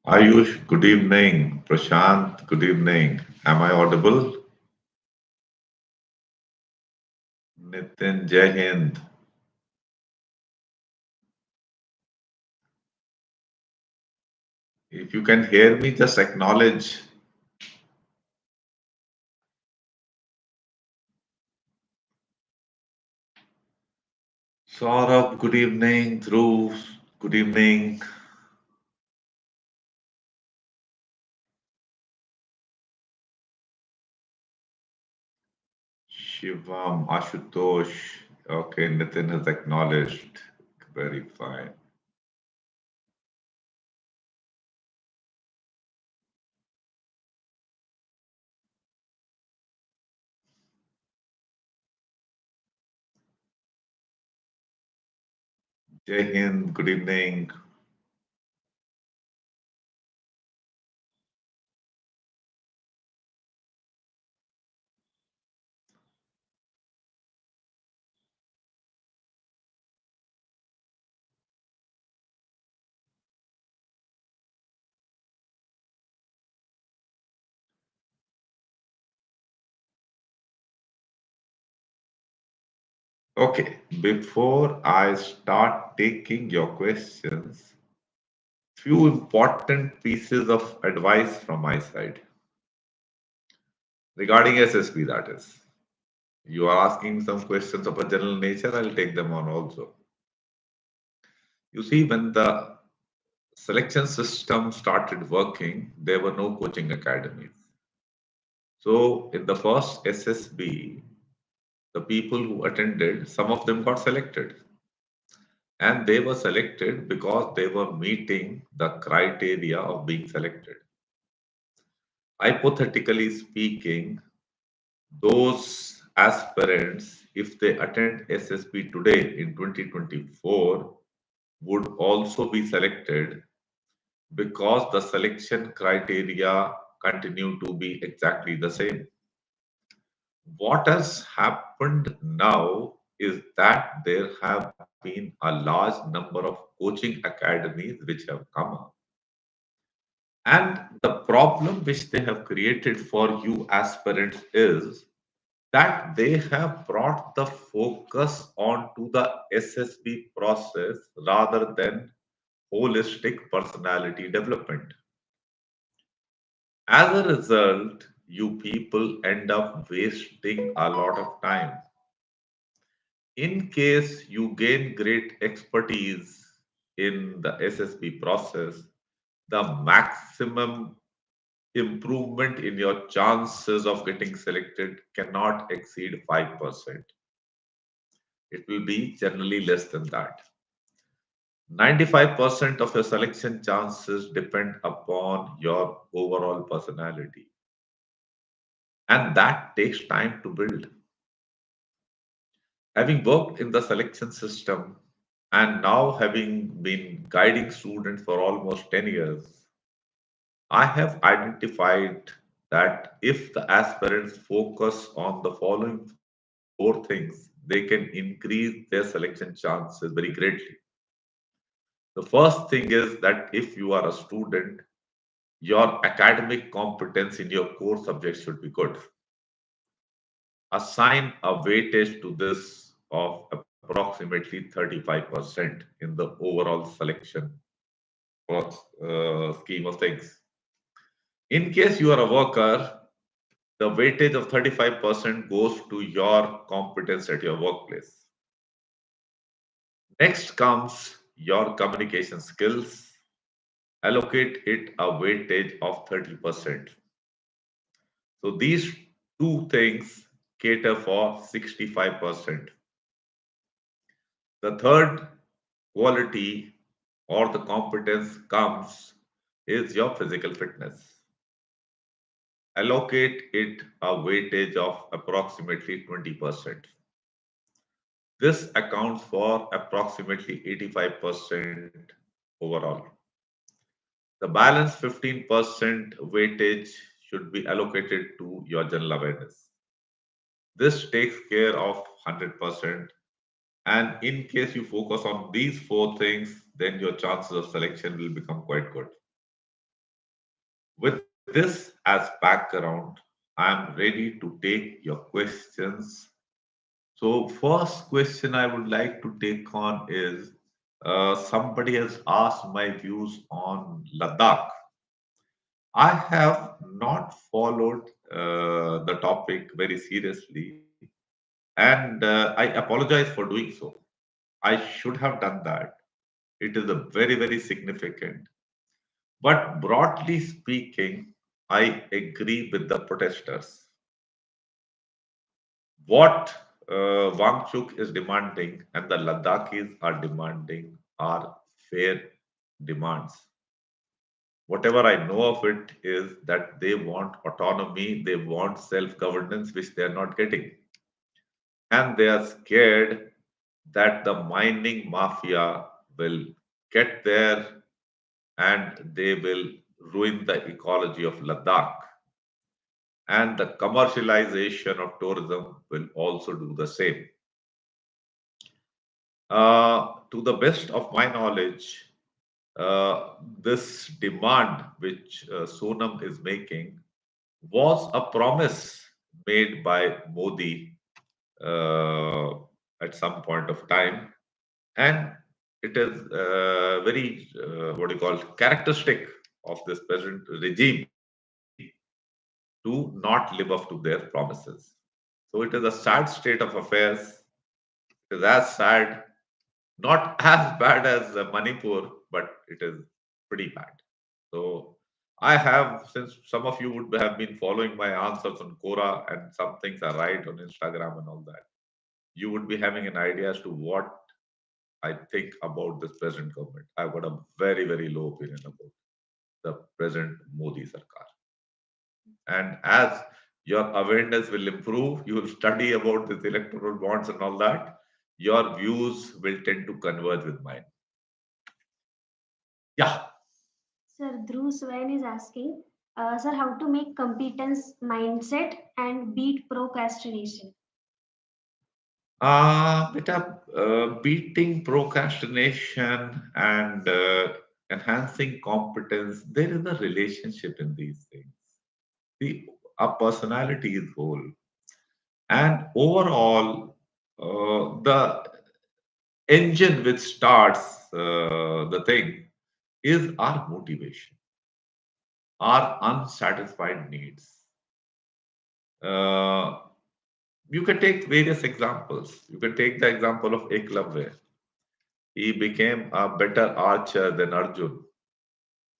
Ayush, good evening. Prashant, good evening. Am I audible? Nitin, Jai Hind. If you can hear me, just acknowledge. Saurabh, good evening. Dhruv, good evening. Shivam, Ashutosh. Okay, Nitin has acknowledged. Very fine. Jai Hind, good evening. Okay, before I start taking your questions, few important pieces of advice from my side regarding SSB, that is. You are asking some questions of a general nature, I'll take them on also. You see, when the selection system started working, there were no coaching academies. So, in the first SSB, the people who attended, some of them got selected. And they were selected because they were meeting the criteria of being selected. Hypothetically speaking, those aspirants, if they attend SSB today in 2024, would also be selected because the selection criteria continue to be exactly the same. What has happened now is that there have been a large number of coaching academies which have come up. And the problem which they have created for you aspirants is that they have brought the focus onto the SSB process rather than holistic personality development. As a result, you people end up wasting a lot of time. In case you gain great expertise in the SSB process, the maximum improvement in your chances of getting selected cannot exceed 5%. It will be generally less than that. 95% of your selection chances depend upon your overall personality. And that takes time to build. Having worked in the selection system and now having been guiding students for almost 10 years, I have identified that if the aspirants focus on the following four things, they can increase their selection chances very greatly. The first thing is that if you are a student, your academic competence in your core subjects should be good. Assign a weightage to this of approximately 35% in the overall selection scheme of things. In case you are a worker, the weightage of 35% goes to your competence at your workplace. Next comes your communication skills. Allocate it a weightage of 30%. So these two things cater for 65%. The third quality or the competence comes is your physical fitness. Allocate it a weightage of approximately 20%. This accounts for approximately 85% overall. The balance 15% weightage should be allocated to your general awareness. This takes care of 100%. And in case you focus on these four things, then your chances of selection will become quite good. With this as background, I'm ready to take your questions. So, first question I would like to take on is somebody has asked my views on Ladakh. I have not followed the topic very seriously, and I apologize for doing so. I should have done that. It is a very, very significant. But broadly speaking, I agree with the protesters. What Wangchuk is demanding and the Ladakhis are demanding are fair demands. Whatever I know of it is that they want autonomy, they want self governance, which they are not getting. And they are scared that the mining mafia will get there and they will ruin the ecology of Ladakh. And the commercialization of tourism will also do the same. To the best of my knowledge, this demand which Sonam is making was a promise made by Modi uh, at some point of time, and it is very what do you call characteristic of this present regime to not live up to their promises. So it is a sad state of affairs. It is as sad, not as bad as Manipur, but it is pretty bad. So I have, since some of you would have been following my answers on Quora and some things are right on Instagram and all that, you would be having an idea as to what I think about this present government. I've got a very, very low opinion about the present Modi Sarkar. And as your awareness will improve, you will study about this electoral bonds and all that, your views will tend to converge with mine. Yeah. Sir, Dhruv Swain is asking, sir, how to make competence mindset and beat procrastination? Beating procrastination and enhancing competence, there is a relationship in these things. The Our personality is whole, and overall, the engine which starts the thing is our motivation, our unsatisfied needs. Uh, you can take various examples. You can take the example of Eklavya. He became a better archer than Arjun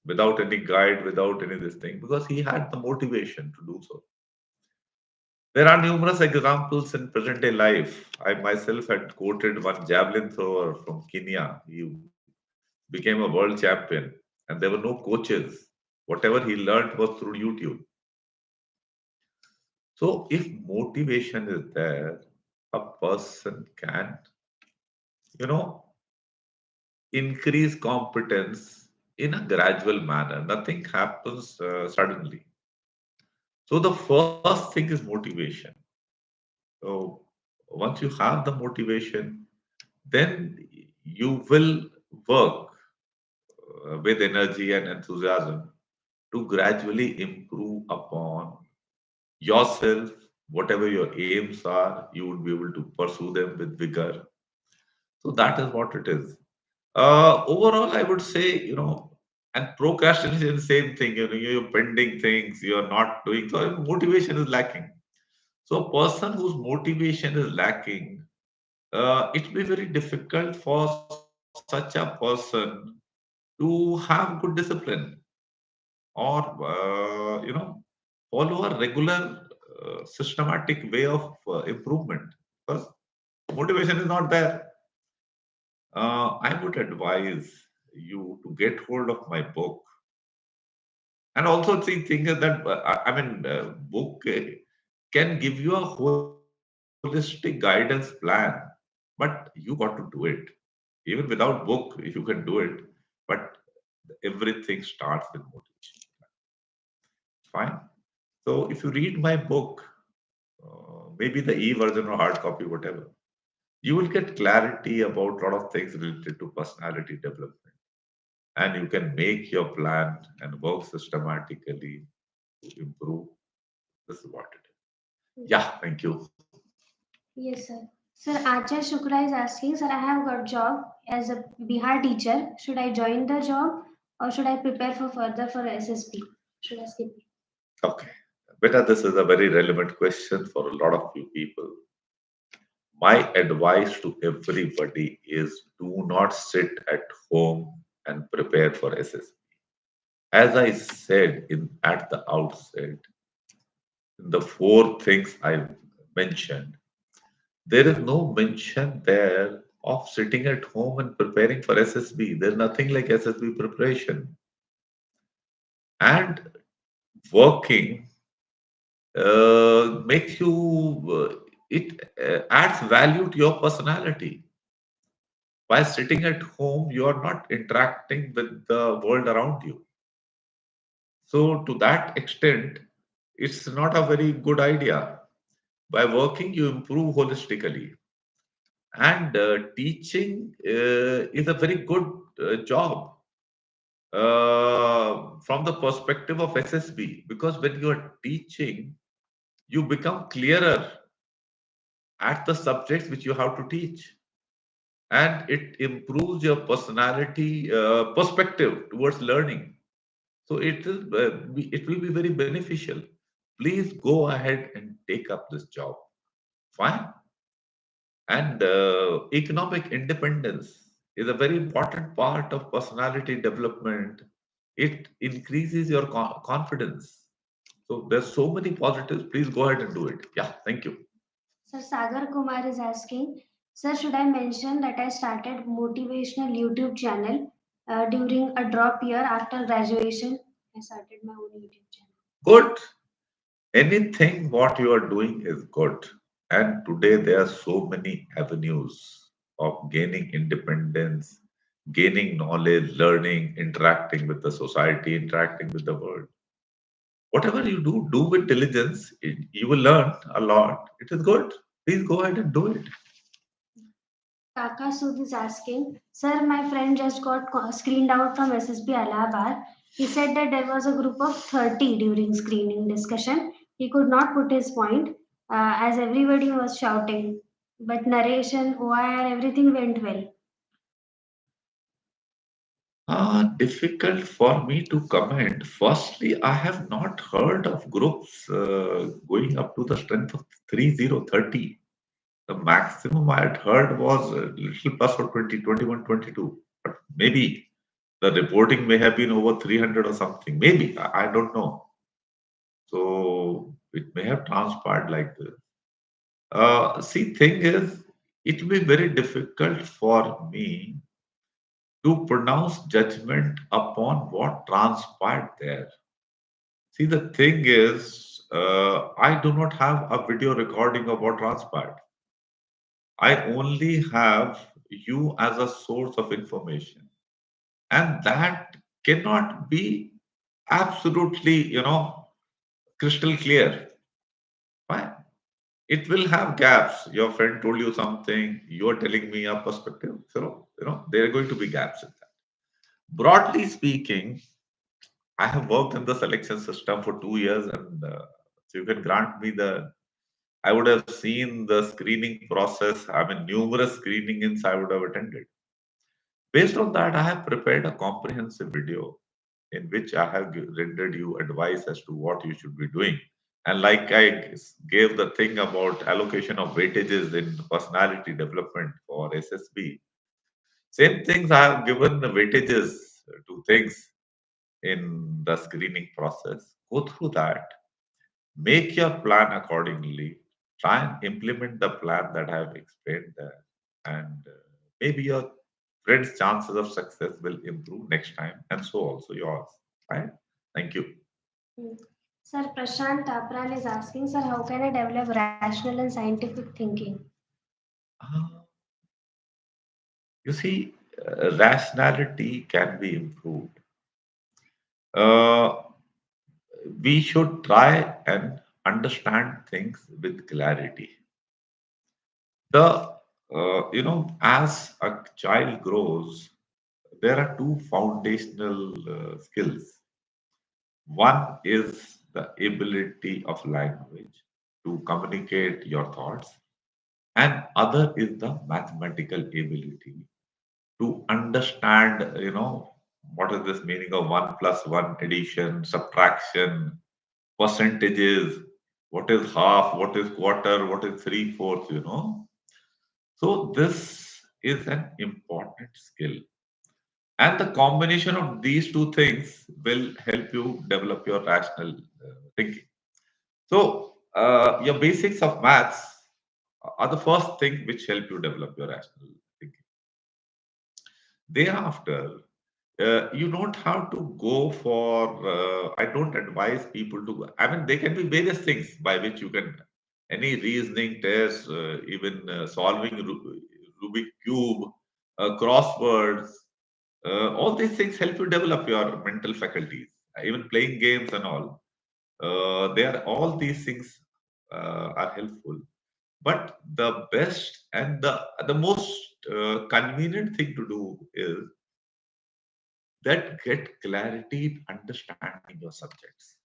without any guide, without any this thing, because he had the motivation to do so. There are numerous examples in present day life. I myself had quoted one javelin thrower from Kenya. He became a world champion, and there were no coaches. Whatever he learned was through YouTube. So, if motivation is there, a person can, you know, increase competence in a gradual manner. Nothing happens suddenly. So the first thing is motivation. So once you have the motivation, then you will work with energy and enthusiasm to gradually improve upon yourself. Whatever your aims are, you would be able to pursue them with vigor. So that is what it is. Overall, I would say, and procrastination is the same thing. You're pending things, you're not doing. So motivation is lacking. So a person whose motivation is lacking, it will be very difficult for such a person to have good discipline or follow a regular systematic way of improvement because motivation is not there. I would advise you to get hold of my book. And also, see, thing is that book can give you a holistic guidance plan, but you got to do it. Even without book, if you can do it, but everything starts with motivation. Fine. So, if you read my book, maybe the e-version or hard copy, whatever, you will get clarity about a lot of things related to personality development. and you can make your plan and work systematically to improve. This is what it is. Yeah, thank you. Yes, sir. Sir, Acha Shukla is asking, sir, I have got job as a Bihar teacher. Should I join the job or should I prepare for further for SSP? Should I skip it? Okay. Beta, this is a very relevant question for a lot of you people. My advice to everybody is do not sit at home and prepare for SSP. As I said at the outset, the four things I mentioned, there is no mention there of sitting at home and preparing for SSB. There's nothing like SSB preparation. And working makes you, it adds value to your personality. By sitting at home, you are not interacting with the world around you. So, to that extent, it's not a very good idea. By working, you improve holistically. And teaching is a very good job from the perspective of SSB, because when you are teaching, you become clearer at the subjects which you have to teach, and it improves your personality perspective towards learning. So it will be very beneficial. Please go ahead and take up this job. Fine. And economic independence is a very important part of personality development. It increases your confidence. So there's so many positives. Please go ahead and do it. Yeah, thank you. Sir, Sagar Kumar is asking, sir, should I mention that I started motivational YouTube channel during a drop year after graduation? I started my own YouTube channel. Good. Anything what you are doing is good. And today there are so many avenues of gaining independence, gaining knowledge, learning, interacting with the society, interacting with the world. Whatever you do with diligence. You will learn a lot. It is good. Please go ahead and do it. Kaka Sud is asking, sir, my friend just got screened out from SSB Allahabad. He said that there was a group of 30 during screening discussion. He could not put his point as everybody was shouting. But narration, OIR, everything went well. Difficult for me to comment. Firstly, I have not heard of groups going up to the strength of 3030. The maximum I had heard was a little plus for 2021, 22. But maybe the reporting may have been over 300 or something. Maybe. I don't know. So it may have transpired like this. See, thing is, it will be very difficult for me to pronounce judgment upon what transpired there. See, the thing is, I do not have a video recording of what transpired. I only have you as a source of information, and that cannot be absolutely, crystal clear. Fine. It will have gaps. Your friend told you something, you're telling me a perspective. So, there are going to be gaps in that. Broadly speaking, I have worked in the selection system for 2 years, and so you can grant me the. I would have seen the screening process. I mean, numerous screenings I would have attended. Based on that, I have prepared a comprehensive video in which I have rendered you advice as to what you should be doing. And like I gave the thing about allocation of weightages in personality development for SSB, same things I have given the weightages to things in the screening process. Go through that, make your plan accordingly, try and implement the plan that I have explained there, and maybe your friend's chances of success will improve next time, and so also yours. Right? Thank you. Hmm. Sir, Prashant Tapran is asking, sir, how can I develop rational and scientific thinking? Uh, you see, rationality can be improved. Uh, we should try and understand things with clarity. The as a child grows, there are two foundational skills. One is the ability of language to communicate your thoughts, and other is the mathematical ability to understand, what is this meaning of 1 plus 1, addition, subtraction, percentages, what is half, what is quarter, what is three-fourths. So this is an important skill. And the combination of these two things will help you develop your rational thinking. So your basics of maths are the first thing which help you develop your rational thinking. Thereafter, you don't have to go for, I don't advise people to, I mean, there can be various things by which you can, any reasoning test, even solving Rubik Cube, crosswords, all these things help you develop your mental faculties, even playing games and all. All these things are helpful. But the best and the most convenient thing to do is that get clarity in understanding your subjects.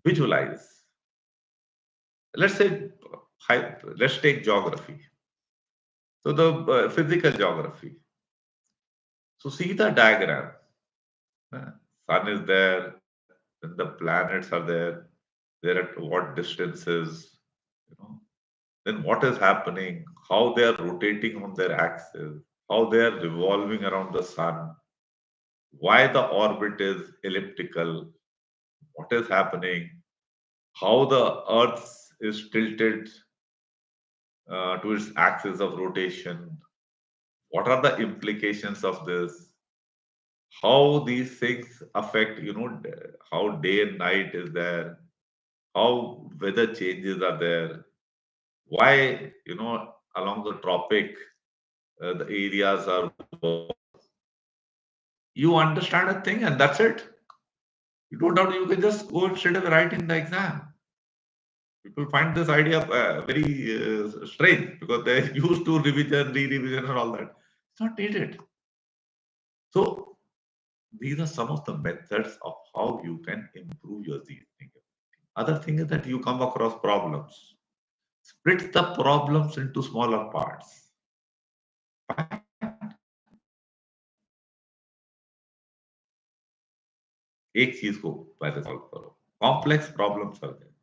Visualize. Let's say, let's take geography. So the physical geography. So see the diagram. uh, Sun is there, then the planets are there. They're at what distances, you know. Then what is happening? How they are rotating on their axis? How they are revolving around the sun? Why the orbit is elliptical? What is happening? How the Earth is tilted to its axis of rotation. What are the implications of this? How these things affect, how day and night is there, how weather changes are there, why, along the tropic, the areas are warm. You understand a thing and that's it. You don't have to, you can just go and straight away write in the exam. People find this idea very strange because they're used to revision, re-revision, and all that. It's not needed. So these are some of the methods of how you can improve your thinking. Other thing is that you come across problems. Split the problems into smaller parts. Fine. एक चीज को पहले solve करो. Complex problems are there.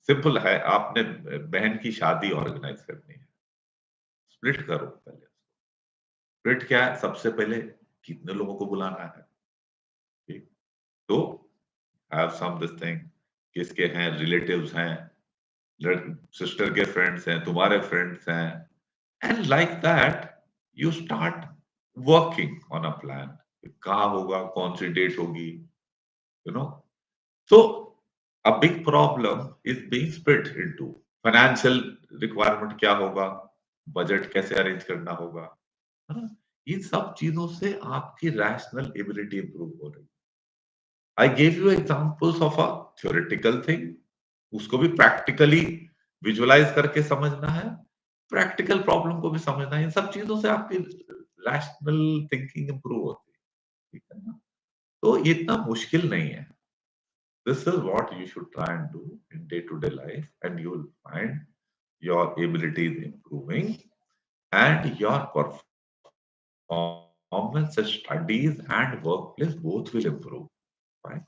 Simple है, आपने बहन की शादी ऑर्गेनाइज करनी है. स्प्लिट करो पहले. स्प्लिट क्या है? सबसे पहले कितने लोगों को बुलाना है. ठीक. तो हैव सम दिस थिंग, किसके हैं, रिलेटिव्स हैं, सिस्टर के फ्रेंड्स हैं, तुम्हारे फ्रेंड्स हैं, and like that you start working on a plan. कहाँ होगा, कौन सी डेट होगी, you know. So a big problem is being split into. Financial requirement क्या होगा, बजट कैसे अरेंज करना होगा, है ना. इन सब चीजों से आपकी रैशनल एबिलिटी इंप्रूव हो रही है. I gave you examples of a theoretical thing. उसको भी प्रैक्टिकली विजुअलाइज करके समझना है, प्रैक्टिकल प्रॉब्लम को भी समझना है. इन सब चीजों से आपकी रैशनल थिंकिंग इंप्रूव होती है. ठीक है ना. तो ये इतना मुश्किल नहीं है. This is what you should try and do in day to day life, and you will find your abilities improving and your performance at studies and workplace both will improve. Fine.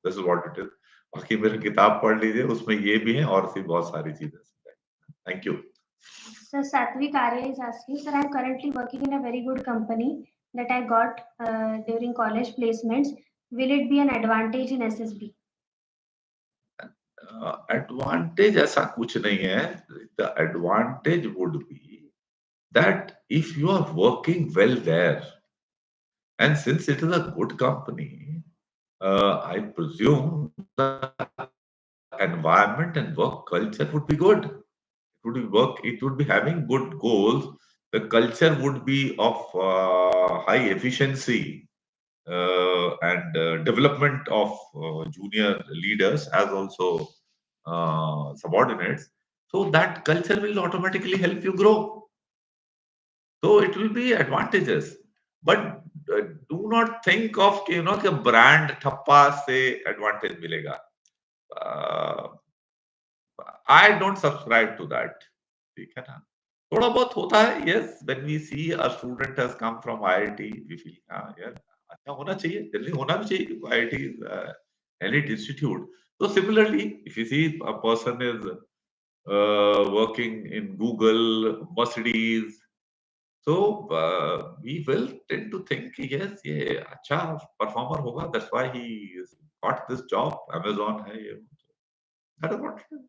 This is what it is. बाकी मेरी किताब पढ़ लीजिए, उसमें ये भी है और सी बहुत सारी चीजें. Thank you. So Satvik Arya is asking, sir, I'm currently working in a very good company that I got during college placements. Will it be an advantage in SSB? Advantage ऐसा कुछ नहीं है. The advantage would be that if you are working well there, and since it is a good company, I presume the environment and work culture would be good. It would be having good goals. The culture would be of high efficiency and development of junior leaders as also subordinates. So that culture will automatically help you grow. So it will be advantages. But do not think of कि कि brand ठप्पा से advantage मिलेगा. uh, I don't subscribe to that. ठीक है ना. थोड़ा बहुत होता है. Yes, when we see a student has come from IIT, we feel यार अच्छा होना चाहिए, जल्दी होना भी चाहिए क्योंकि IIT is elite institute. So similarly, if you see a person is working in Google, Mercedes, so we will tend to think कि yes ये अच्छा performer होगा. That's why he got this job. Amazon है ये. That is not true.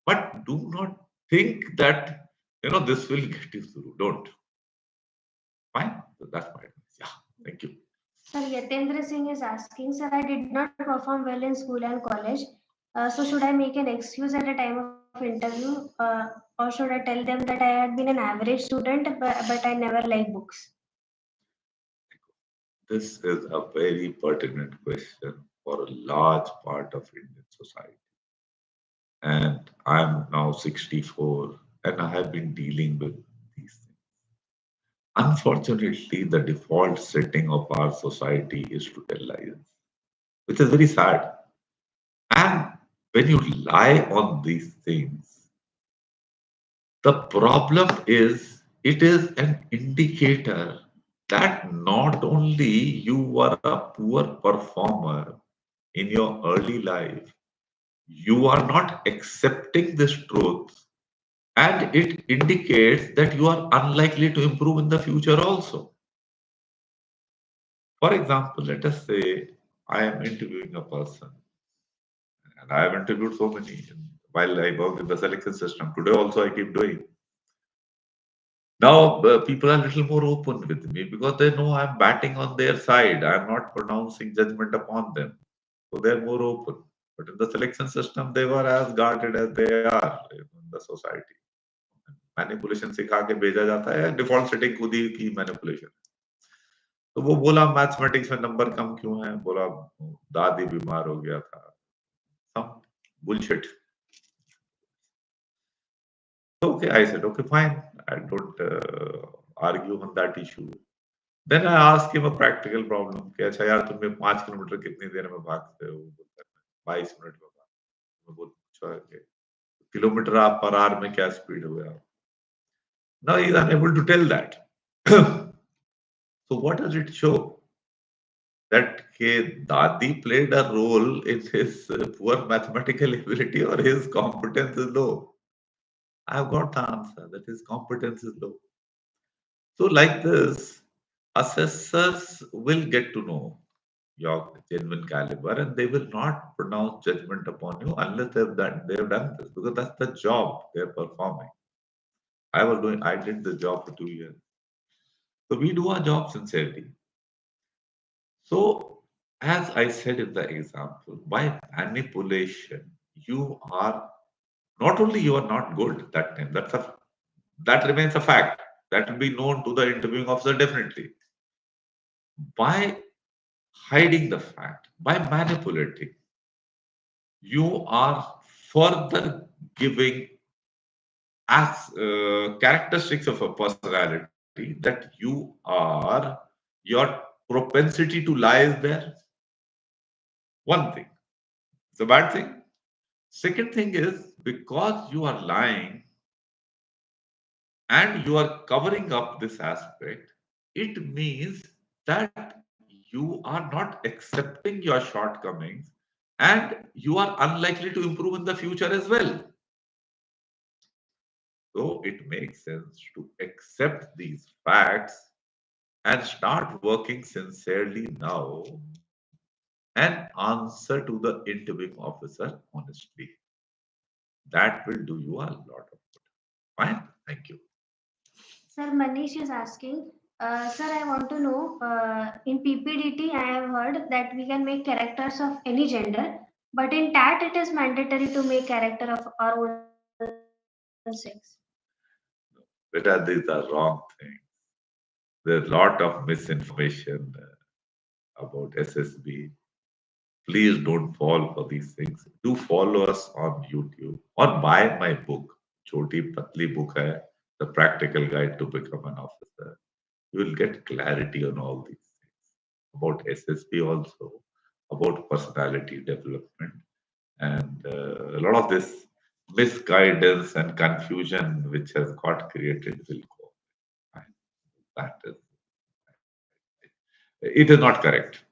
But do not think that this will get you through. Don't. Fine. So that's my advice. Yeah. Thank you. Sir, Yatendra Singh is asking, sir, I did not perform well in school and college. So should I make an excuse at the time of interview? Or should I tell them that I had been an average student, but I never liked books? This is a very pertinent question for a large part of Indian society. And I'm now 64 and I have been dealing with these things. Unfortunately, the default setting of our society is to tell lies, which is very sad. And when you lie on these things, the problem is it is an indicator that not only you were a poor performer in your early life, you are not accepting this truth, and it indicates that you are unlikely to improve in the future also. For example, let us say I am interviewing a person, and I have interviewed so many while I work in the selection system. Today also I keep doing. Now people are a little more open with me because they know I'm batting on their side. I'm not pronouncing judgment upon them. So they're more open. But in the selection system, they were as guarded as they are in the society. Manipulation सिखा के भेजा जाता है. Default setting खुद ही की manipulation. तो वो बोला मैथमेटिक्स में नंबर कम क्यों है. बोला दादी बीमार हो गया था. Some bullshit. Okay, I said, okay, fine. I don't argue on that issue. Then I asked him a practical problem. कि अच्छा यार तुम 5 किलोमीटर कितनी देर में भागते हो. 22 मिनट में भागते हो. मैं बोलता अच्छा किलोमीटर आप पर आवर में क्या स्पीड हुआ. Now he is unable to tell that. So what does it show? That Dadi played a role in his poor mathematical ability or his competence is low. I have got the answer that his competence is low. So like this, assessors will get to know your genuine caliber and they will not pronounce judgment upon you unless they've done this because that's the job they're performing. I did the job for 2 years. So we do our job sincerely. So, as I said in the example, by manipulation, you are not only you are not good that time. That remains a fact. That will be known to the interviewing officer definitely. By hiding the fact, by manipulating, you are further giving as characteristics of a personality that you are your propensity to lie is there. One thing. It's a bad thing. Second thing is because you are lying and you are covering up this aspect, it means that you are not accepting your shortcomings and you are unlikely to improve in the future as well. So it makes sense to accept these facts and start working sincerely now and answer to the interviewing officer honestly. That will do you a lot of good. Fine. Thank you. Sir, Manish is asking, sir, I want to know, in PPDT, I have heard that we can make characters of any gender, but in TAT, it is mandatory to make character of our own sex. But these are wrong things. There's a lot of misinformation about SSB. Please don't fall for these things. Do follow us on YouTube or buy my book. Choti Patli book hai, The Practical Guide to Become an Officer. You will get clarity on all these things about SSP also, about personality development, and a lot of this misguidance and confusion which has got created will go. Right? That is, it is not correct.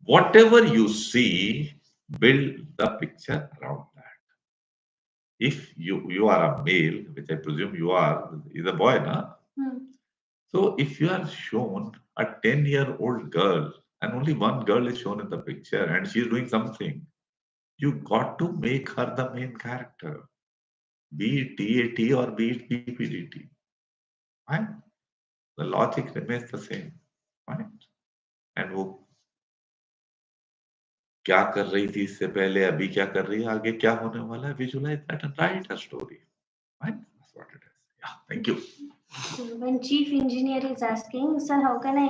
Whatever you see, build the picture around that. If you are a male, which I presume you are, is a boy, na? So if you are shown a 10-year-old girl and only one girl is shown in the picture and she's doing something, you got to make her the main character, be it TAT or be it PPDT. Right? The logic remains the same. Right? And वो क्या कर रही थी इससे पहले, अभी क्या कर रही है, आगे क्या होने वाला है, visualize that and write a story. Right? That's what it is. Yeah, thank you. When chief engineer is asking, sir, how can I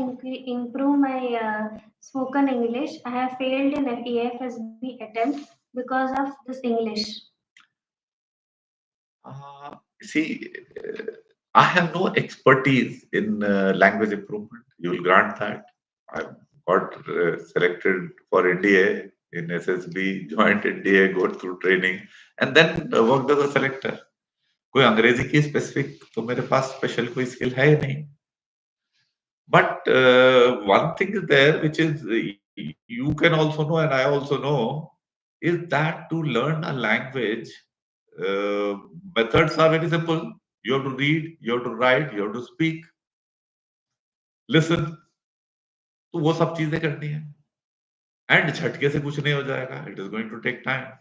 improve my spoken English? I have failed in AFSB attempt because of this English. See, I have no expertise in language improvement. You will grant that. I got selected for NDA in SSB, joined NDA, got through training, and then worked as a selector. कोई अंग्रेजी की specific तो मेरे पास special कोई skill है ही नहीं. But one thing is there, which is you can also know, and I also know, is that to learn a language, uh, methods are very simple. You have to read, you have to write, you have to speak, listen. तो वो सब चीजें करनी है. And झटके से कुछ नहीं हो जाएगा. It is going to take time.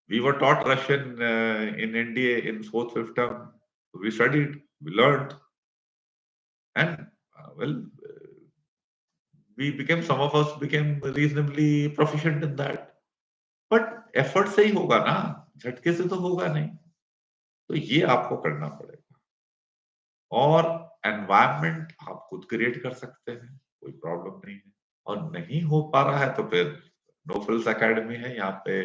We were taught Russian in India in fourth, fifth term. We studied, we learned, and well, we became, some of us became reasonably proficient in that. But effort से ही होगा ना, झटके से तो होगा नहीं. तो ये आपको करना पड़ेगा. और एनवायरनमेंट आप खुद क्रिएट कर सकते हैं, कोई प्रॉब्लम नहीं है. और नहीं हो पा रहा है तो फिर नो फ्रिल्स एकेडमी है, यहाँ पे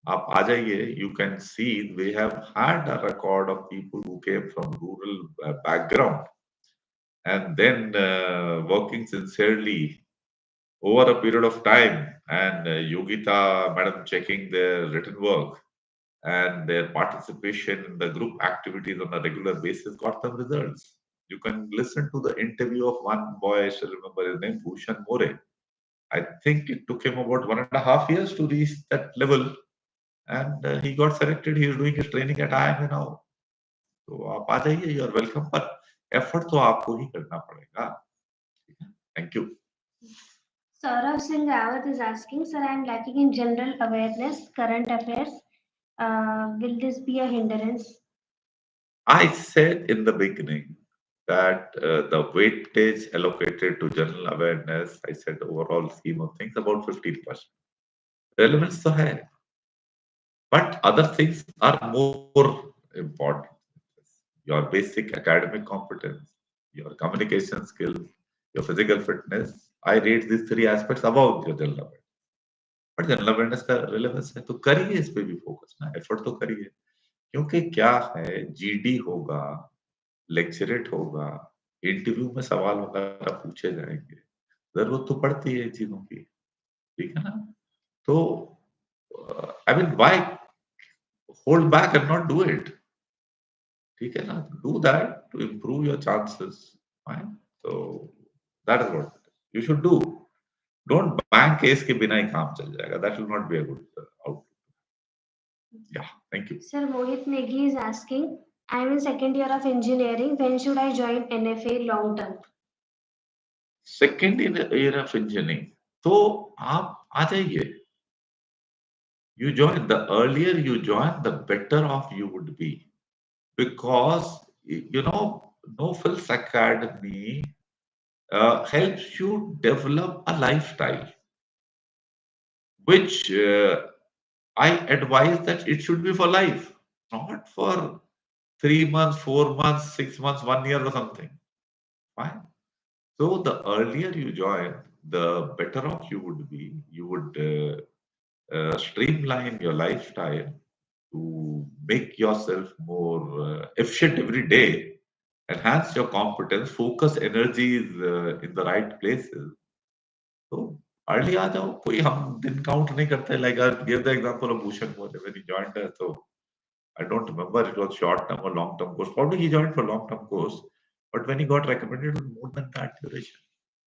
आप आ जाइए. You can see we have had a record of people who came from rural background and then working sincerely over a period of time, and Yogita madam checking their written work and their participation in the group activities on a regular basis got them results. You can listen to the interview of one boy, I still remember his name, Bhushan More. I think it took him about 1.5 years to reach that level, and he got selected. He is doing his training at IIM now. तो आप आ जाइए, you are welcome. पर effort तो आपको ही करना पड़ेगा. Thank you. Saurav Singh Rawat is asking, sir, I am lacking in general awareness, current affairs. Will this be a hindrance? I said in the beginning that the weightage allocated to general awareness, I said overall scheme of things, about 15%. Relevance तो है, but other things are more important. Your basic academic competence, your communication skills, your physical fitness. I rate these three aspects above your general awareness. But general awareness का relevance है, तो करिए इस पे भी focus ना, एफर्ट तो करिए. क्योंकि क्या है, जीडी होगा, लेक्चरेट होगा, इंटरव्यू में सवाल वगैरह पूछे जाएंगे, जरूरत तो पड़ती है इन चीजों की. ठीक है ना. तो I mean why hold back and not do it. ठीक है ना. Do that to improve your chances. Fine. तो that is what you should do. Don't bank case के बिना ही काम चल जाएगा. That will not be a good output. Yeah, thank you. Sir, Mohit Negi is asking, I am in second year of engineering. When should I join NFA long term? Second year of engineering. तो आप आ जाइए. You join. The earlier you join, the better off you would be. Because, No Frills Academy helps you develop a lifestyle, which I advise that it should be for life, not for 3 months, 4 months, 6 months, 1 year or something. Fine. So the earlier you join, the better off you would be. You would streamline your lifestyle to make yourself more efficient every day. enhance your competence, focus energies in the right places. तो early आ जाओ, कोई हम दिन count नहीं करते. Like I gave the example of Bhushan Mode when he joined us. So I don't remember it was short term or long term course. Probably he joined for long term course, but when he got recommended, it was more than that duration.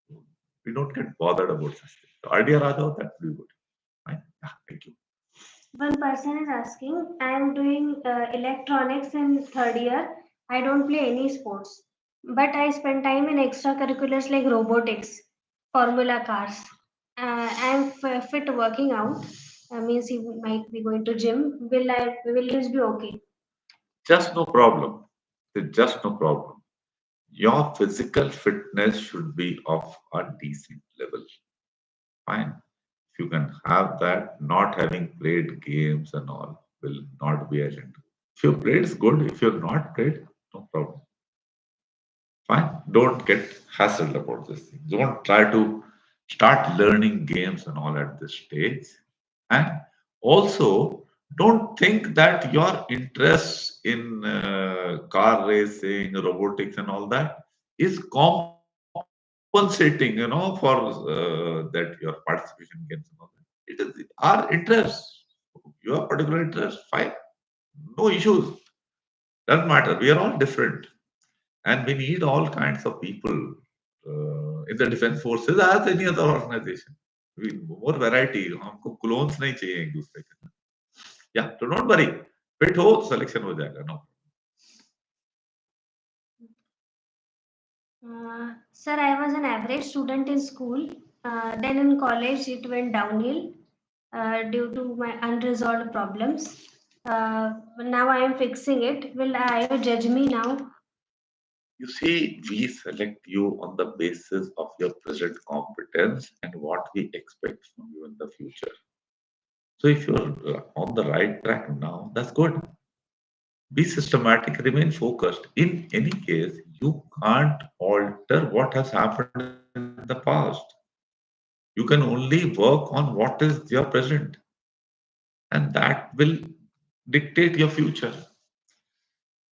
So we don't get bothered about such things. So earlier आ जाओ, that would be good. Fine. Yeah, thank you. One person is asking, I am doing electronics in third year. I don't play any sports, but I spend time in extracurriculars like robotics, formula cars. I am fit working out. Means he might be going to gym. Will this be okay? Just no problem. Just no problem. Your physical fitness should be of a decent level. Fine. If you can have that, not having played games and all will not be an issue. If you played, it's good. If you're not played, no problem. Fine. Don't get hassled about this thing. Don't try to start learning games and all at this stage. And also, don't think that your interest in car racing, robotics, and all that is compensating, for that your participation in games and all that. It is our interest. Your particular interest, fine. No issues. Doesn't matter. We are all different. And we need all kinds of people in the defense forces as any other organization. We more variety. हमको clones नहीं चाहिए एक दूसरे के. Yeah, so don't worry. Fit हो selection हो जाएगा. No. Sir, I was an average student in school. Then in college, it went downhill due to my unresolved problems. Now I am fixing it. Will I judge me now? You see, we select you on the basis of your present competence and what we expect from you in the future. So if you're on the right track now, that's good. Be systematic, remain focused. In any case, you can't alter what has happened in the past. You can only work on what is your present, and that will dictate your future.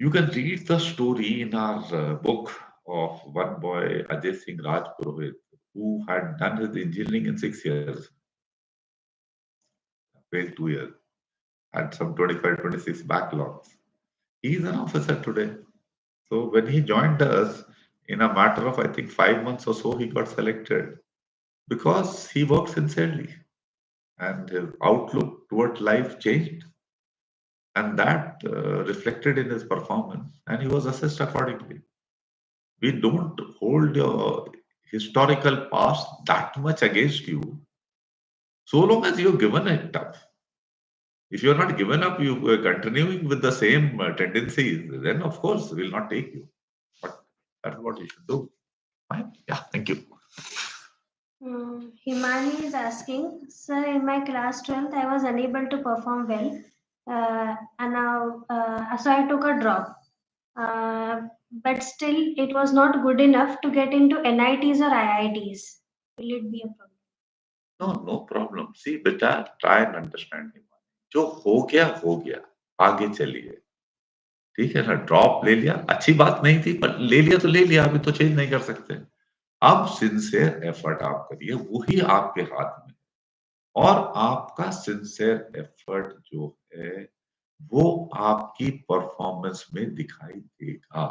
You can read the story in our book of one boy, Ajay Singh Rajpurohit, who had done his engineering in 6 years, failed 2 years, had some 25, 26 backlogs. He is an officer today. So when he joined us, in a matter of, I think, 5 months or so, he got selected because he worked sincerely and his outlook toward life changed. And that reflected in his performance, and he was assessed accordingly. We don't hold your historical past that much against you so long as you've given it up. If you're not given up, you are continuing with the same tendencies, then of course we'll not take you. But that's what you should do. Fine. Yeah, thank you. Himani is asking, sir, in my class 12th, I was unable to perform well. And now, so I took a drop. But still, it was not good enough to get into NITs or IITs. Will it be a problem? No, no problem. See, beta, try and understand him. जो हो गया, आगे चलिए. ठीक है ना, drop ले लिया, अच्छी बात नहीं थी, पर ले लिया तो ले लिया, अभी तो चेंज नहीं कर सकते. अब सिंसियर एफर्ट आप करिए, वही आपके हाथ में. और आपका सिंसियर एफर्ट जो है, वो आपकी परफॉर्मेंस में दिखाई देगा.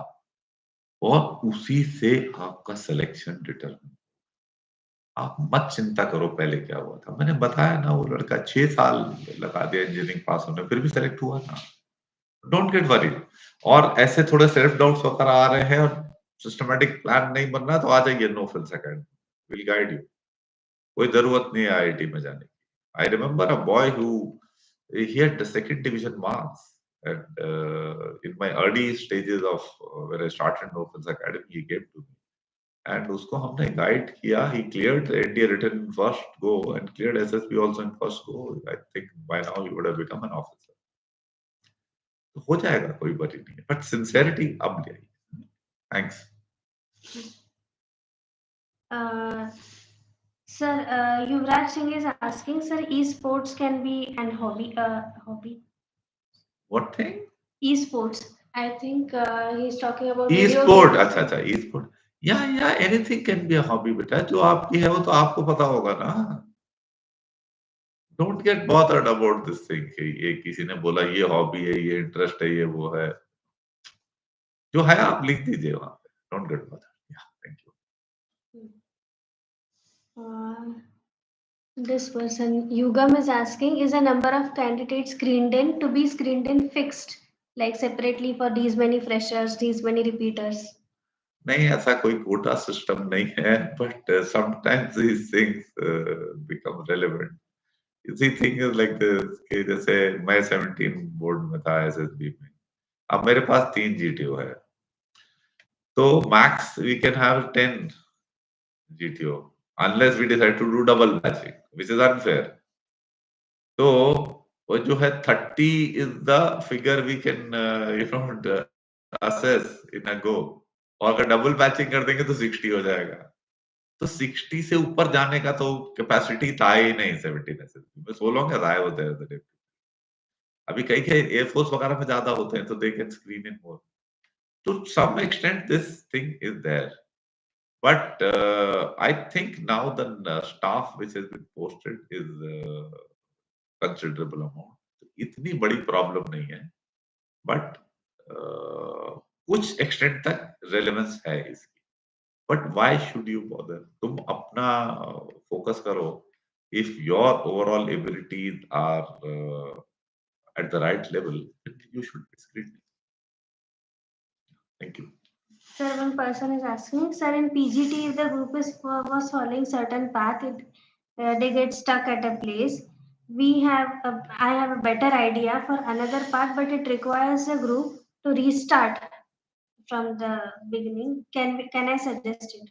और उसी से आपका सिलेक्शन डिटरमिन. आप मत चिंता करो पहले क्या हुआ था. मैंने बताया ना, वो लड़का 6 साल लगा दिया इंजीनियरिंग पास होने, फिर भी सेलेक्ट हुआ था. Don't get worried. और ऐसे थोड़े सेल्फ डाउट्स होकर आ रहे हैं और सिस्टमैटिक प्लान नहीं बन रहा, तो आ जाइए no frills academy, will guide you. कोई जरूरत नहीं है आईआईटी में जाने की. I remember a boy who he had the second division marks, and in my early stages of when I started No Frills Academy, he came to me and उसको हमने guide किया. He cleared the NDA written in first go and cleared SSB also in first go. I think by now he would have become an officer. तो हो जाएगा, कोई बड़ी नहीं है, बट सिंसेरिटी अब ले आइए. Thanks. Uh, Sir, Yuvraj Singh is asking, sir, esports can be an hobby. Hobby. What thing? Esports. I think he's talking about E video sport, games. अच्छा अच्छा, ई स्पोर्ट, या anything can be a hobby बेटा, जो आपकी है वो तो आपको पता होगा ना। Don't get bothered about this thing कि ये किसी ने बोला ये हॉबी है, ये इंटरेस्ट है, ये वो है। जो है आप लिख दीजिए वहां पे, डोंट गेट बॉदर्ड। या thank you. Uh, this person, Yugam, is asking, is a number of candidates screened in to be screened in fixed, like separately for these many freshers, these many repeaters? नहीं, ऐसा कोई Kota system नहीं है, but sometimes these things become relevant. इसी thing is like this कि जैसे मैं 17 board में था एसएसबी में, अब मेरे पास 3 जीटीओ है, तो max we can have 10 GTO unless we decide to do double batching, which is unfair. तो वो जो है 30 is the figure we can assess in a go, और अगर डबल बैचिंग कर देंगे तो 60 हो जाएगा। तो 60 से ऊपर जाने का तो कैपेसिटी था ही नहीं 17 एसएसबी में, so long as I was there. अभी कई कई एयरफोर्स वगैरह में ज्यादा होते हैं तो they can screen in more, to some extent this thing is there, but I think now the staff which has been posted is considerable amount, इतनी बड़ी प्रॉब्लम नहीं है, बट कुछ एक्सटेंट तक रेलेवेंस है इसकी, but why should you bother, तुम अपना फोकस करो। If your overall abilities are at the right level, you should be screened. Thank you. Sir, one person is asking, sir, in PGT, if the group is was following certain path, they get stuck at a place. I have a better idea for another path, but it requires a group to restart from the beginning. Can I suggest it?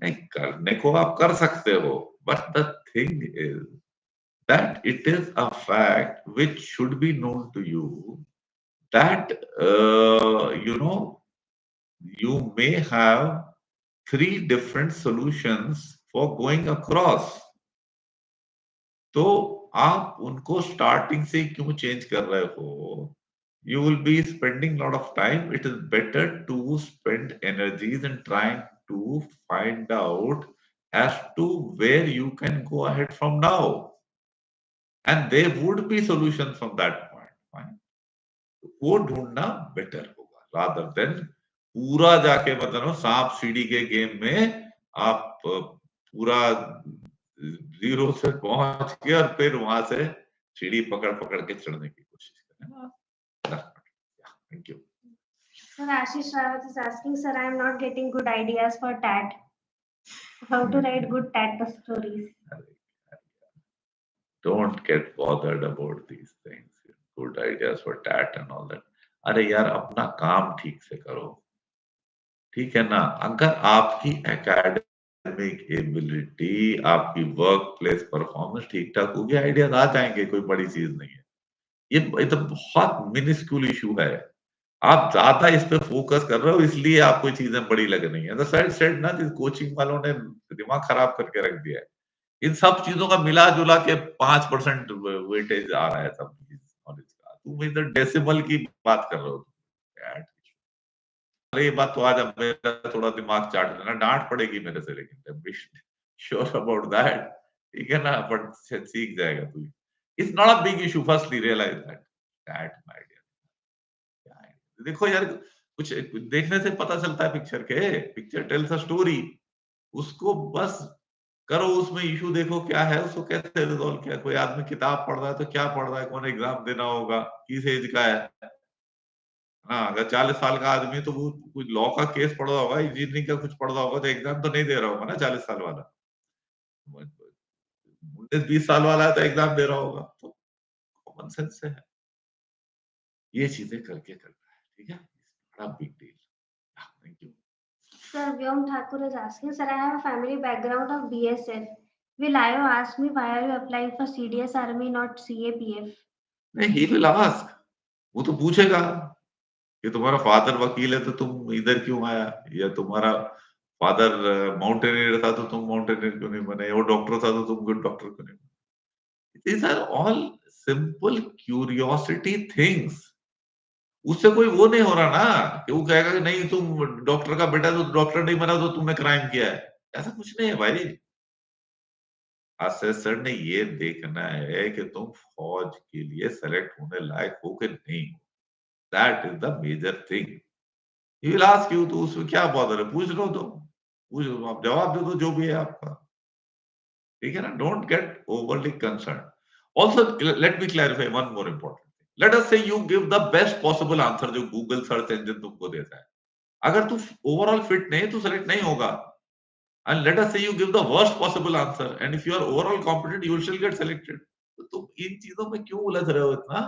नहीं, करने को आप कर सकते हो, but the thing is that it is a fact which should be known to you that you may have 3 different solutions for going across. तो आप उनको स्टार्टिंग से क्यों चेंज कर रहे हो? You will be spending lot of time. It is better to spend energies in trying to find out as to where you can go ahead from now. And there would be solutions from that point. Fine. वो ढूंढना better होगा rather than पूरा जाके मतलब सांप सीढ़ी के game में आप पूरा जीरो से पहुंच के और फिर वहां से सीढ़ी पकड़ पकड़ के चढ़ने की कोशिश करें ना। Thank you. Sir, Ashish Rawat is asking, sir, I am not getting good ideas for TAT. How to write good TAT stories? Don't get bothered about these things. Good ideas for TAT and all that. अरे यार, अपना काम ठीक से करो, ठीक है ना। अगर आपकी एकेडमिक एबिलिटी, आपकी वर्क प्लेस परफॉर्मेंस ठीक ठाक होगी, आइडियाज आ जाएंगे, कोई बड़ी चीज नहीं है। ये तो बहुत मिनिस्क्यूल इशू है। आप ज्यादा इस पे फोकस कर रहे हो, इसलिए आपको चीजें बड़ी लग रही है। सेड ना, कोचिंग वालों ने दिमाग खराब करके रख दिया है। इन सब चीजों का मिला जुला के 5% वेटेज आ रहा है सब नॉलेज का। तुम इधर डेसिमल की बात कर रहे हो यार। अरे ये बात तो आज अब मेरा थोड़ा दिमाग चाट देना, डांट पड़ेगी मेरे से, लेकिन श्योर अबाउट दैट, ठीक है ना। बट सीख जाएगा तू। It's not a big issue, firstly realize that that my dear. देखो यार, कुछ देखने से पता चलता है पिक्चर के, पिक्चर टेल्स अ स्टोरी। उसको बस करो, उसमें इशू देखो क्या है, उसको कैसे रिजॉल्व किया। कोई आदमी किताब पढ़ रहा है तो क्या पढ़ रहा है, कौन एग्जाम देना होगा, किस एज का है। हाँ, अगर 40 साल का आदमी है तो वो कुछ लॉ का केस पढ़ रहा होगा, इंजीनियरिंग का कुछ पढ़ रहा होगा, तो एग्जाम तो नहीं दे रहा होगा ना 40 साल वाला। 19-20 साल वाला है तो एग्जाम दे रहा होगा। तो कॉमन सेंस से है, ये चीजें करके करना है, ठीक है। बड़ा big deal. Thank you. Sir, Vyom Thakur is asking, sir, I have a family background of BSF. Will IO ask me why are you applying for CDS Army, not CAPF? नहीं, ही विल आस्क, वो तो पूछेगा कि तुम्हारा father वकील है तो तुम इधर क्यों आया, या तुम्हारा फादर माउंटेनियर था तो तुम माउंटेनियर क्यों नहीं बने, वो डॉक्टर था तो तुम गुड डॉक्टर क्यों नहीं बने। These are all simple curiosity things. उससे कोई वो नहीं हो रहा ना कि वो कहेगा कि नहीं तुम डॉक्टर का बेटा तो डॉक्टर नहीं बना तो तुमने क्राइम किया है, ऐसा कुछ नहीं है भाई। असेसर ने ये देखना है कि तुम फौज के लिए सेलेक्ट होने लायक हो कि नहीं हो, that is the major thing. He will ask you, तो उसमें क्या बॉदर है, पूछ लो, तो पूछ लो, आप जवाब दे दो जो भी है आपका, ठीक है ना। Don't get overly concern. Also let me clarify one more important thing, let us say you give the best possible answer जो गूगल सर्च इंजन तुमको देता है। अगर तू ओवरऑल फिट नहीं तो सेलेक्ट नहीं होगा। And let us say you give the worst possible answer, and if you are overall competent, you will still get selected. तो तुम इन चीजों में क्यों उलझ रहे हो इतना?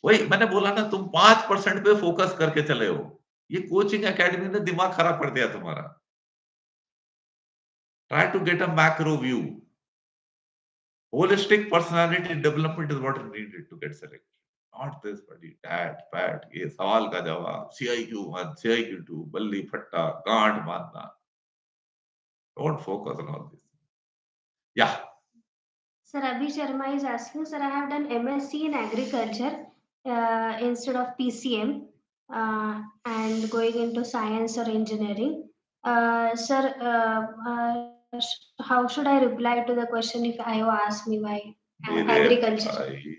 वही मैंने बोला ना, तुम 5% पे फोकस करके चले हो। ये कोचिंग एकेडमी ने दिमाग खराब कर दिया तुम्हारा। Try to get a macro view. Holistic personality development is what is needed to get selected. Not this buddy, TAT, PAT, ये सवाल का जवाब, CIQ1, CIQ2, बल्ली फट्टा, गांठ बांधना. Don't focus on all this. Yeah. Sir, Abhi Sharma is asking, sir, I have done MSc in agriculture instead of PCM and going into science or engineering. Sir, how should I reply to the question if IO asks me why मेरे agriculture? भाई,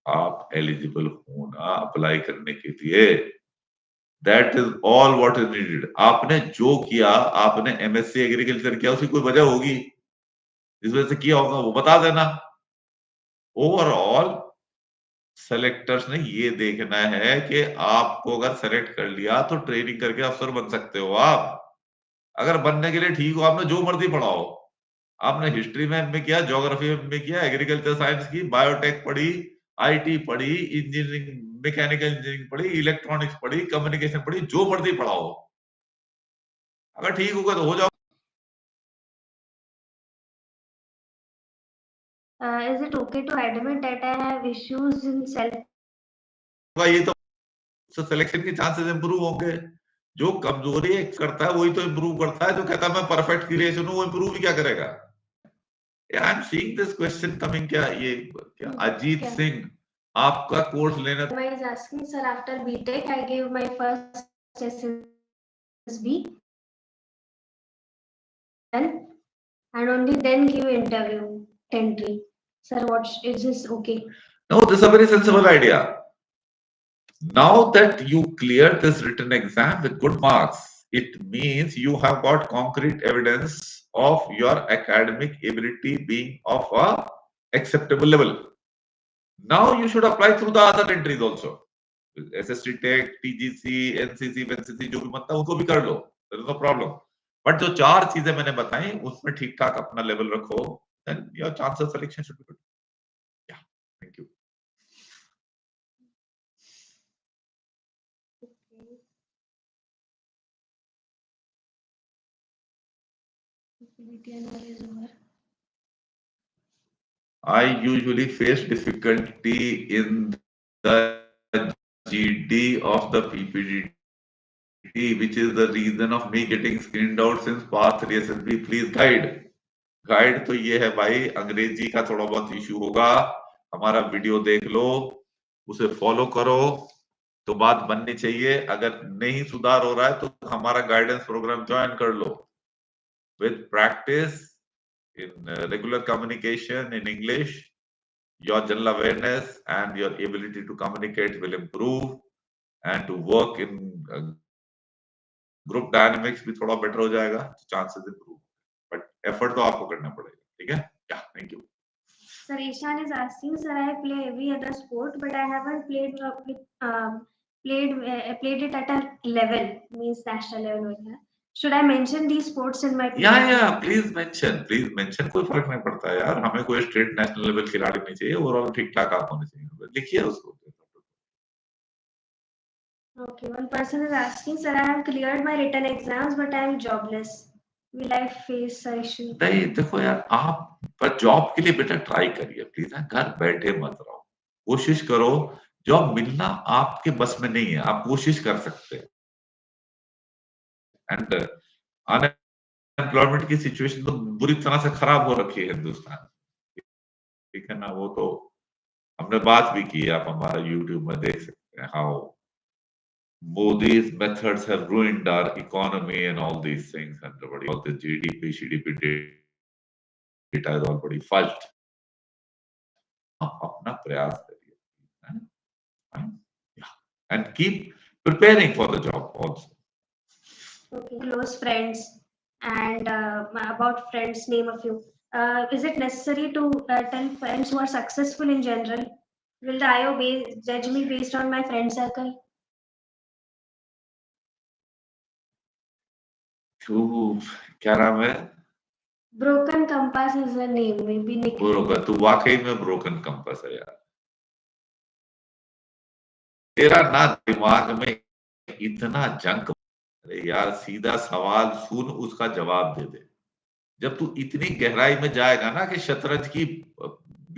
आप eligible हो ना apply करने के लिए, that is all what is needed. आपने जो किया, आपने एमएससी एग्रीकल्चर किया, उसकी कोई वजह होगी जिस वजह से किया होगा, वो बता देना। ओवरऑल सेलेक्टर्स ने ये देखना है कि आपको अगर सेलेक्ट कर लिया तो ट्रेनिंग करके अफसर बन सकते हो आप। अगर बनने के लिए ठीक हो, आपने जो मर्जी पढ़ाओ, आपने हिस्ट्री में एमए किया, ज्योग्राफी में एमए किया, एग्रीकल्चर साइंस की, बायोटेक पढ़ी, आईटी पढ़ी, इंजीनियरिंग, मैकेनिकल इंजीनियरिंग पढ़ी, इलेक्ट्रॉनिक्स पढ़ी, कम्युनिकेशन पढ़ी, जो मर्जी पढ़ाओ, अगर ठीक होगा तो हो जाओ। Is it okay to admit that I have issues in self? ये तो सिलेक्शन के चांसेस इंप्रूव होंगे। जो कमजोरी करता है वही तो इंप्रूव करता है। जो कहता है मैं परफेक्ट क्रिएशन हूं, वो इंप्रूव ही क्या करेगा? I am seeing this question coming. क्या ये क्या अजीत सिंह आपका कोर्स लेना? Is asking, sir, after BTech I gave my first SSB and only then give interview entry. Sir, what is this okay? No, this is a very sensible idea. Now that you cleared this written exam with good marks, it means you have got concrete evidence of your academic ability being of a acceptable level. Now you should apply through the other entries also. SST Tech, TGC, NCC, NCC जो भी बनता है उनको भी कर लो, there is no problem. But जो चार चीजें मैंने बताई उसमें ठीक ठाक अपना लेवल रखो, then your chance of selection should be good. Yeah, thank you. I usually face difficulty in the GD of the PPDT, which is the reason of me getting screened out since past 3 SSB. Please guide. Guide तो ये है भाई, अंग्रेजी का थोड़ा बहुत issue होगा, हमारा वीडियो देख लो, उसे फॉलो करो तो बात बननी चाहिए। अगर नहीं सुधार हो रहा है तो हमारा गाइडेंस प्रोग्राम ज्वाइन कर लो। With practice in regular communication in English, your general awareness and your ability to communicate will improve, and to work in group dynamics भी थोड़ा better हो जाएगा, chances improve, but effort तो आपको करना पड़ेगा, ठीक है? Yeah, thank you. Sir, Ishan is asking, sir, I play every other sport, but I haven't played it at a level, means national level. Should I mention these sports in my? Yeah, please mention, कोई फर्क नहीं पड़ता है यार, हमें कोई state national level खिलाड़ी नहीं चाहिए, ओवरऑल ठीक ठाक आप होने चाहिए, लिखिए उसको। Okay, one person is asking, sir, I have cleared my written exams, but I am jobless. Will I face a issue? नहीं, देखो यार, आप पर जॉब के लिए बेटा ट्राई करिए प्लीज, घर बैठे मत रहो, कोशिश करो। जॉब मिलना आपके बस में नहीं है, आप कोशिश कर सकते हैं। एंड अनएम्प्लॉयमेंट की सिचुएशन तो बुरी तरह से खराब हो रखी है हिंदुस्तान, ठीक है ना। वो तो हमने बात भी की है, आप हमारा यूट्यूब में देख सकते हैं। how Modi's methods have ruined our economy and all these things, and all the GDP, GDP data is all bड़ी false. आप अपना प्रयास करिए, है ना? Fine? Yeah. And keep preparing for the job also. Okay, close friends and about friends, name a few. Is it necessary to tell friends who are successful in general? Will the judge me based on my friend circle? तू क्या नाम है? Broken compass is a name, maybe nickname. तू वाकई में broken compass है यार. तेरा ना दिमाग में इतना जंक. अरे यार सीधा सवाल सुन, उसका जवाब दे दे. जब तू इतनी गहराई में जाएगा ना कि शतरंज की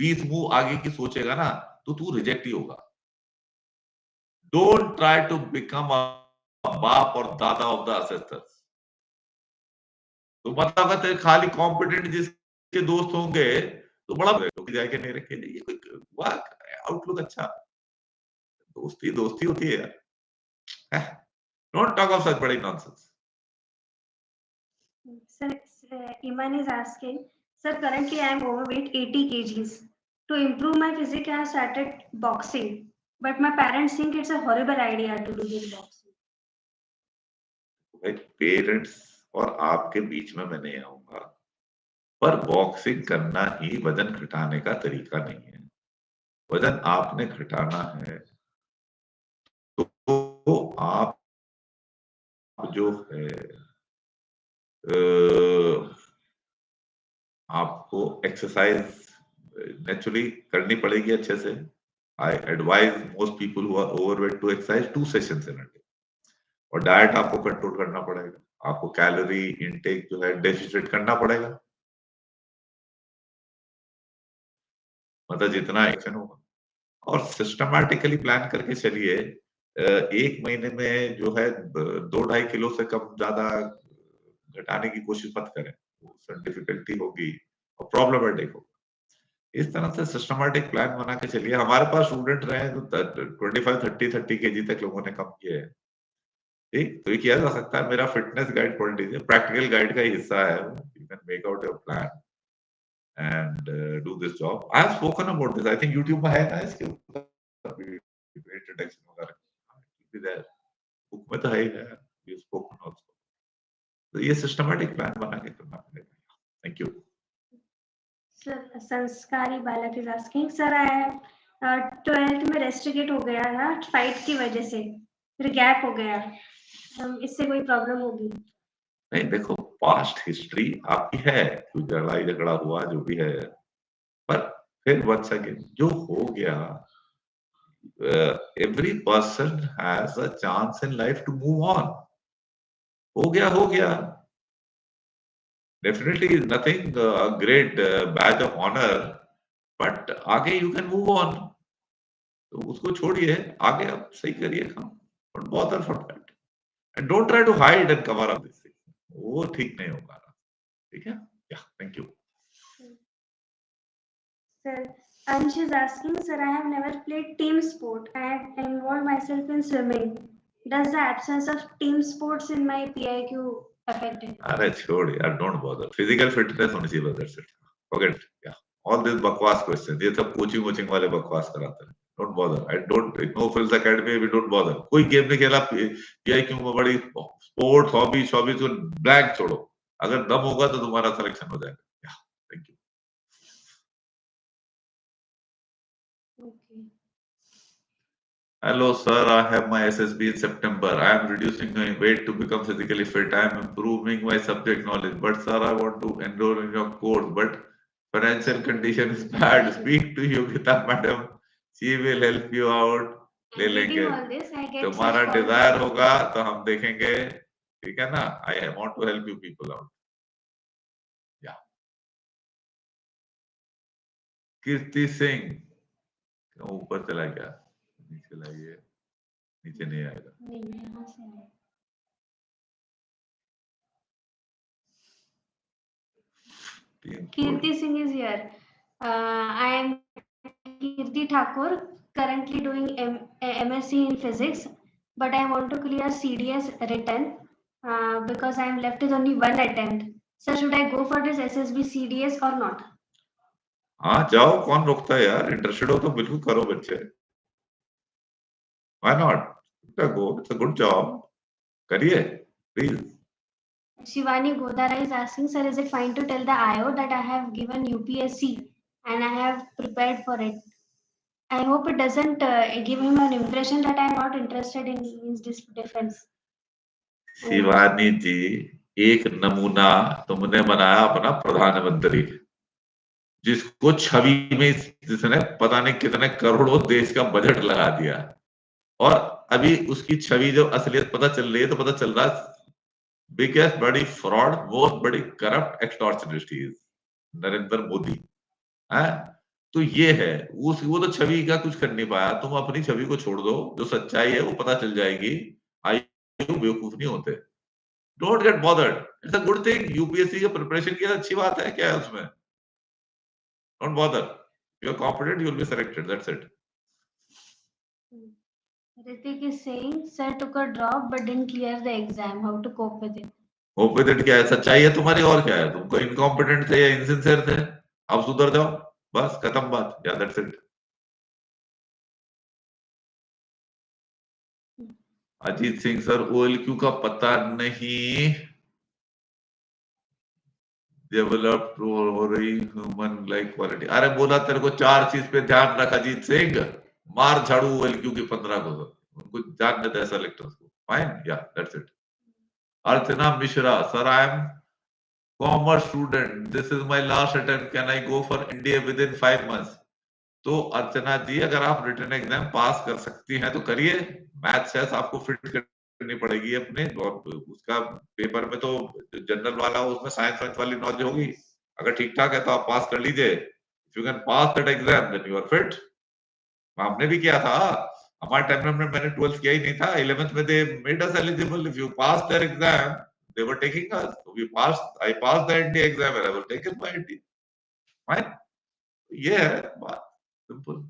20 मूव आगे की सोचेगा ना, तो तू रिजेक्ट ही होगा. Don't try to become a बाप और दादा ऑफ द असेस्टर्स. तो मतलब अगर तेरे खाली कॉम्पिटेंट जिसके दोस्त होंगे तो बड़ा जाके नहीं रखे. ये कोई आउटलुक अच्छा. दोस्ती दोस्ती होती है यार. डोंट टॉक ऑफ सच बड़ी nonsense. Sir, Iman is asking, sir, currently I am overweight 80 kgs. To improve my physique, I have started boxing. But my parents think it's a horrible idea to do this boxing. भाई parents और आपके बीच में मैं नहीं आऊंगा, पर boxing करना ही वजन घटाने का तरीका नहीं है. वजन आपने घटाना है तो आप जो है आपको एक्सरसाइज नेचुरली करनी पड़ेगी अच्छे से. I advise most people who are overweight to exercise 2 sessions in a day. और डाइट आपको कंट्रोल करना पड़ेगा. आपको कैलोरी इनटेक जो है डेफिसिट करना पड़ेगा. मतलब जितना एक्शन होगा और सिस्टमैटिकली प्लान करके चलिए. 1 महीने में जो है 2-2.5 किलो से कम ज्यादा घटाने की कोशिश मत करें. उससे डिफिकल्टी होगी और प्रॉब्लमेटिक होगा. इस तरह से सिस्टमैटिक प्लान बना के चलिए. हमारे पास स्टूडेंट रहे हैं जो 25-30 केजी तक लोगों ने कम किए हैं. ठीक, तो ये किया जा सकता है. मेरा फिटनेस गाइड पढ़ लीजिए, प्रैक्टिकल गाइड का ही हिस्सा है. You can make out your plan and do this job. I have spoken about this. I think YouTube में है ना इसके ऊपर introduction वगैरह. It will be there. Book में तो है ही है. We have spoken also. तो ये systematic plan बना के करना पड़ेगा. Thank you. Sir, संस्कारी बालक is asking, sir, I have 12th में रेस्ट्रिकेट हो गया था फाइट की वजह से, फिर गैप हो गया. इससे कोई प्रॉब्लम होगी? नहीं, देखो पास्ट हिस्ट्री आपकी है, कोई लड़ाई झगड़ा हुआ जो भी है, पर फिर वंस अगेन जो हो गया, every person has a chance in life to move on. हो गया हो गया. Definitely nothing great badge of honour, but आगे यू कैन मूव ऑन. तो उसको छोड़िए, आगे आप सही करिए काम. Don't bother for that and don't try to hide and cover up this thing. वो ठीक नहीं होगा. ठीक है. Yeah thank you. Sir, Ansh is asking, sir, I have never played team sport. I have involved myself in swimming. Does the absence of team sports in my PIQ affect it? अरे छोड़ यार, don't bother. Physical fitness होनी चाहिए, that's it. Forget. Yeah all this बकवास question, ये सब coaching coaching वाले बकवास कराते हैं. Don't bother. I don't no frills academy. We don't bother. कोई गेम नहीं खेला पीआईक्यू में. बड़ी स्पोर्ट्स हॉबीज हॉबीज को ब्लैंक छोड़ो. अगर दम होगा तो तुम्हारा सिलेक्शन हो जाएगा. या thank you. Okay. Hello, sir. I have my SSB in September. I am reducing my weight to become physically fit. I am improving my subject knowledge. But, sir, I want to enroll in your course. But financial condition is bad. Speak to Yogita, madam. She will help you out. ले लेंगे. तुम्हारा Dzire होगा तो हम देखेंगे. ठीक है ना. I want to help you people out. Yeah. कीर्ति सिंह ऊपर चला गया. नीचे लाइए. नीचे नहीं आएगा. Kirti Singh is here. I am Kirti Thakur. currently doing MSc in physics, but I want to clear CDS written because I am left with only one attempt. So should I go for this SSB CDS or not? हाँ जाओ, कौन रोकता है यार? Interested हो तो बिल्कुल करो बच्चे, why not? Go, it's a good job, करिए please. Shivani Godara is asking, sir, is it fine to tell the IO that I have given UPSC and I have prepared for it? I hope it doesn't give him an impression that I am not interested in this defense. Shivani ji, एक नमूना तुमने बनाया अपना प्रधानमंत्री, जिसको छवि में जिसने पता नहीं कितने करोड़ों देश का बजट लगा दिया, और अभी उसकी छवि जो असलियत पता चल रही है, तो पता चल रहा है बिगेस्ट बड़ी फ्रॉड, मोस्ट बड़ी corrupt extortionist is Narendra Modi है। तो ये है, वो तो छवि का कुछ कर नहीं पाया। तुम अपनी छवि को छोड़ दो, जो सच्चाई है वो पता चल जाएगी। आई बेवकूफ नहीं होते। Don't get bothered, it's a good thing. UPSC का प्रिपरेशन की अच्छी बात है, क्या है उसमें? Don't bother, you are competent, you will be selected, that's it. Ritik is saying, sir took a drop but didn't clear the exam. How to cope with it? Hope with it क्या है? सच्चाई है तुम्हारी, और क्या है? तुमको incompetent थे या इनसिंसियर थे, अब सुधर जाओ, बस खत्म बात, या that's it. Ajit Singh sir, OLQ का पता नहीं, डेवलप हो रही ह्यूमन लाइक क्वालिटी। अरे बोला तेरे को 4 चीज पे ध्यान रख अजीत सिंह, मार झाड़ू ओएलक्यू की 15 को, उनको जानने दे सेलेक्टर्स को। फाइन, या that's it. Archana Mishra, sir I am commerce student, this is my last attempt, can I go for NDA with in 5 months? तो अर्चना जी, अगर आप रिटन एग्जाम पास कर सकती हैं तो करिए। मैथ्स है, आपको फिट करनी पड़ेगी अपने, और उसका पेपर में तो जनरल वाला, उसमें साइंस वाइंस वाली नॉलेज होगी। अगर ठीक ठाक है तो आप पास कर लीजिए। If you can pass that exam then you are fit. हमने भी किया था, हमारे टाइम में मैंने 12th किया ही नहीं था, 11th में they made us eligible. If you pass their exam they were taking us, we pass, I pass the NDA exam and I was taken by NDA. Fine, ये है बात, simple.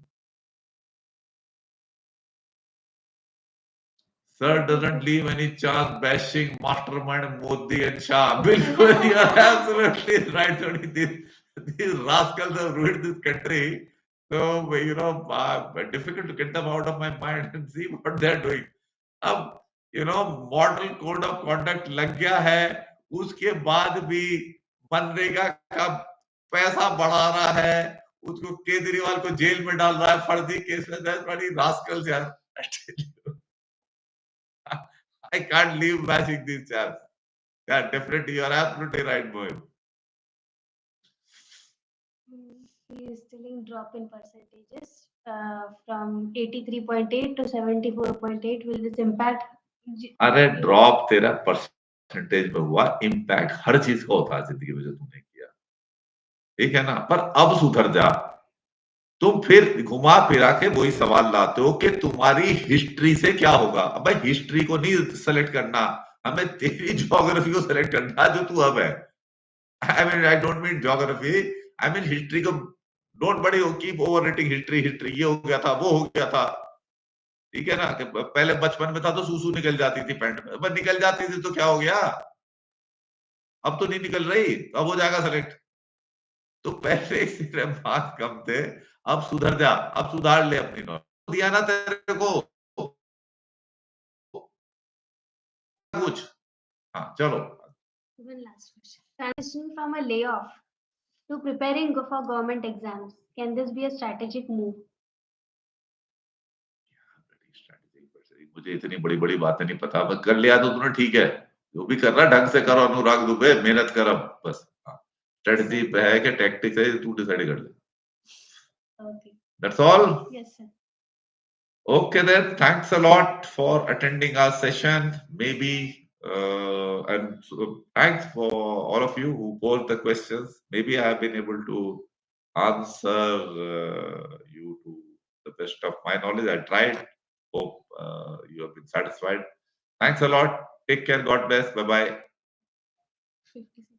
Sir doesn't leave any chance bashing mastermind Modi and Shah. Bilkul, you are absolutely right, Tony. These rascals have ruined this country. So, difficult to get them out of my mind and see what they are doing. अब, model code of conduct लग गया है, उसके बाद भी मनरेगा का पैसा बढ़ा रहा है, उसको केजरीवाल को जेल में डाल रहा है फर्जी केस में। बड़ी रास्कल्स यार। I can't leave bashing these chaps. Yeah, definitely, you are absolutely right, Mohit. He is still in drop in percentages from 83.8 to 74.8. Will this impact? अरे ड्रॉप तेरा परसेंटेज में हुआ, इम्पैक्ट हर चीज का होता है जिंदगी में जो तुमने किया, ठीक है ना? पर अब सुधर जा। तुम फिर घुमा फिरा के वही सवाल लाते हो कि तुम्हारी हिस्ट्री से क्या होगा। अब हिस्ट्री को नहीं सेलेक्ट करना, हमें तेरी ज्योग्राफी को सेलेक्ट करना जो तू अब है। I don't mean geography, I mean history को। डोंट बड़ी हो, कीप ओवररेटिंग हिस्ट्री, हिस्ट्री ये हो गया था, वो हो गया था, ठीक है ना? कि पहले बचपन में था तो सूसू निकल जाती थी पैंट में, बस निकल जाती थी तो क्या हो गया? अब तो नहीं निकल रही, अब हो जाएगा सेलेक्ट। तो पहले सिर्फ मार्क्स कम थे, अब सुधर जा, अब सुधार ले अपनी नॉलेज। दिया ना तेरे को कुछ। हाँ चलो। One last question. Transitioning from a layoff to preparing for government exams, can this be a strategic move? मुझे इतनी बड़ी बड़ी बातें नहीं पता, बस कर लिया तो तूने, ठीक है। जो भी कर रहा ढंग से करो, अनुराग दुबे, मेहनत कर अब बस। स्ट्रेटजी पे है कि टैक्टिक्स है, तू डिसाइड कर ले। Okay. That's all. Yes, sir. Okay then, thanks a lot for attending our session. Maybe and thanks for all of you who posed the questions. Maybe I have been able to answer you to the best of my knowledge. I tried. Hope you have been satisfied. Thanks a lot. Take care. God bless. Bye bye. 56.